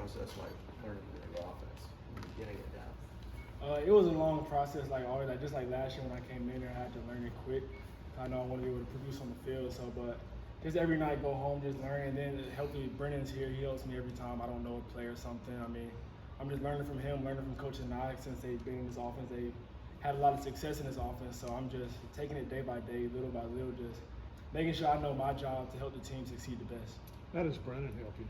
process like learning the new offense and getting it down? It was a long process, like always, like just like last year when I came in there, I had to learn it quick. I know I want to be able to produce on the field, so but just every night go home, just learn, and then hopefully Brennan's here. He helps me every time I don't know a play or something. I mean, I'm just learning from him, learning from Coach Nye since they've been in this offense. They had a lot of success in this offense, so I'm just taking it day by day, little by little, just making sure I know my job to help the team succeed the best. How does Brennan help you?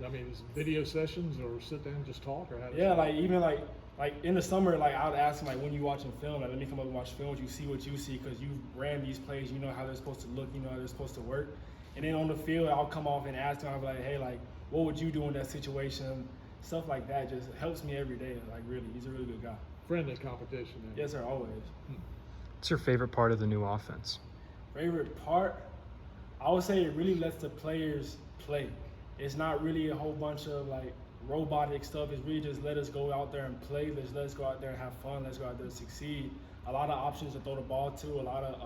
I mean, is it video sessions or sit down and just talk, or how does Yeah, like even like in the summer, like I would ask him like when you watching film, like let me come up and watch film. You see what you see because you ran these plays. You know how they're supposed to look. You know how they're supposed to work. And then on the field, I'll come off and ask him. I'll be like, hey, like what would you do in that situation? Stuff like that just helps me every day. Like really, he's a really good guy. Friendly competition. Then. Yes, sir, always. What's your favorite part of the new offense? Favorite part? I would say it really lets the players play. It's not really a whole bunch of like robotic stuff. It's really just let us go out there and play. Let us go out there and have fun. Let's go out there and succeed. A lot of options to throw the ball to. A lot of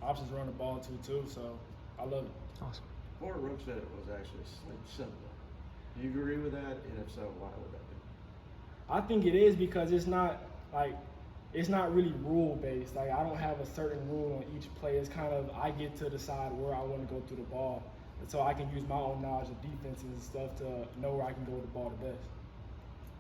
options to run the ball to too. So I love it. Awesome. Fort Roach said it was actually simple. Do you agree with that? And if so, why would that be? I think it is because it's not really rule based. Like I don't have a certain rule on each play. It's kind of I get to decide where I want to go through the ball. And so I can use my own knowledge of defenses and stuff to know where I can go with the ball the best.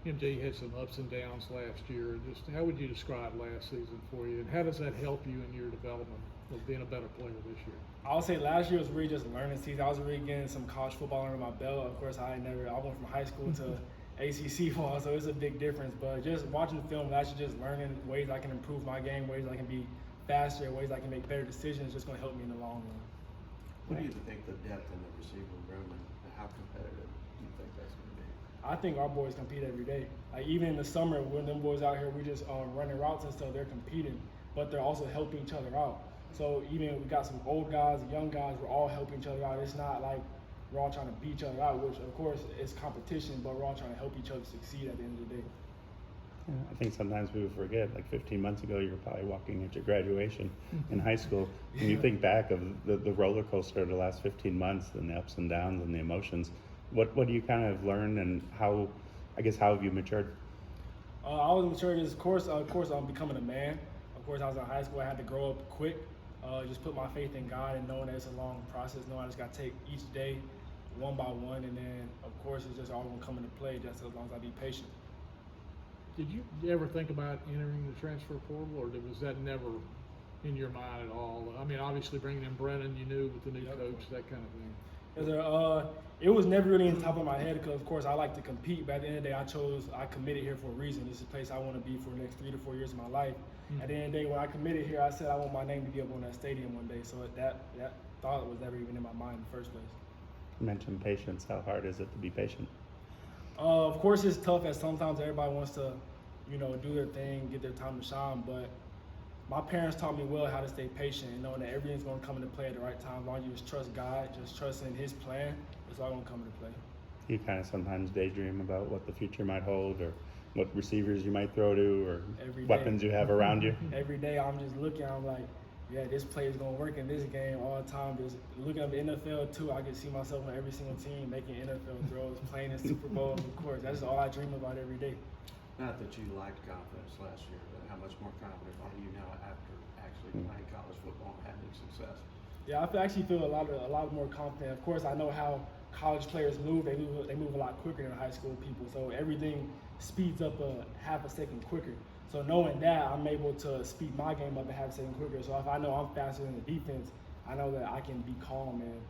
MJ had some ups and downs last year. Just how would you describe last season for you, and how does that help you in your development of being a better player this year? I would say last year was really just a learning season. I was really getting some college football under my belt. Of course, I went from high school to ACC ball, so it's a big difference. But just watching film last year, just learning ways I can improve my game, ways I can be faster, ways I can make better decisions, is just going to help me in the long run. What do you think the depth in the receiver room and how competitive do you think that's going to be? I think our boys compete every day. Like even in the summer, when them boys out here, we just running routes and stuff. They're competing, but they're also helping each other out. So even we got some old guys, young guys, we're all helping each other out. It's not like we're all trying to beat each other out, which of course is competition, but we're all trying to help each other succeed at the end of the day. Yeah, I think sometimes people forget, like 15 months ago, you were probably walking at your graduation in high school. When you think back of the roller coaster of the last 15 months and the ups and downs and the emotions, what do you kind of learn, and how have you matured? I was matured, of course, I'm becoming a man. Of course, I was in high school, I had to grow up quick. Just put my faith in God and knowing that it's a long process, knowing I just got to take each day one by one, and then, of course, it's just all going to come into play just as long as I be patient. Did you ever think about entering the transfer portal, or was that never in your mind at all? I mean, obviously bringing in Brennan, you knew with the new coach, that kind of thing. It was never really in the top of my head because, of course, I like to compete. But at the end of the day, I committed here for a reason. This is a place I want to be for the next 3 to 4 years of my life. At the end of the day, when I committed here, I said I want my name to be up on that stadium one day. So that thought was never even in my mind in the first place. You mentioned patience. How hard is it to be patient? Of course, it's tough as sometimes everybody wants to, do their thing, get their time to shine. But my parents taught me well how to stay patient and knowing that everything's going to come into play at the right time. As long as you just trust God, just trust in His plan, it's all going to come into play. You kind of sometimes daydream about what the future might hold, or what receivers you might throw to, or weapons you have around you. Every day I'm just looking, I'm like, yeah, this play is going to work in this game all the time. Just looking at the NFL too, I can see myself on every single team making NFL throws, playing in Super Bowls, of course. That's all I dream about every day. Not that you lacked confidence last year, but how much more confident are you now after actually playing college football and having success? Yeah, I actually feel a lot more confident. Of course, I know how college players move. They move a lot quicker than high school people. So everything speeds up a half a second quicker. So knowing that, I'm able to speed my game up a half a second quicker. So if I know I'm faster than the defense, I know that I can be calm and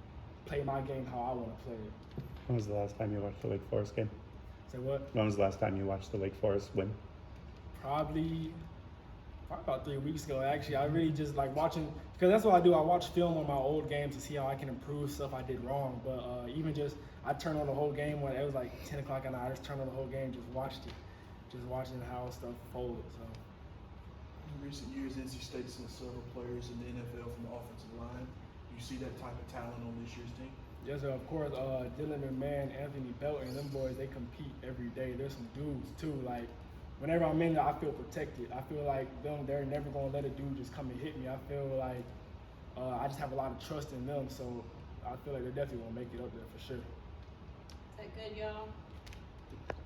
play my game how I want to play it. When was the last time you watched the Wake Forest game? Say what? When was the last time you watched the Wake Forest win? Probably about 3 weeks ago, actually. I really just like watching, because that's what I do. I watch film on my old games to see how I can improve stuff I did wrong. But even just, I turned on the whole game when it was like 10 o'clock at night. I just turned on the whole game, just watched it. Just watching how stuff folded. So. In recent years, NC State's sent several players in the NFL from the offensive line. Do you see that type of talent on this year's team? Yes, sir. Of course, Dylan McMahon, Anthony Belton, them boys, they compete every day. There's some dudes too. Like, whenever I'm in there, I feel protected. I feel like they're never gonna let a dude just come and hit me. I feel like I just have a lot of trust in them. So I feel like they're definitely gonna make it up there for sure. Is that good, y'all?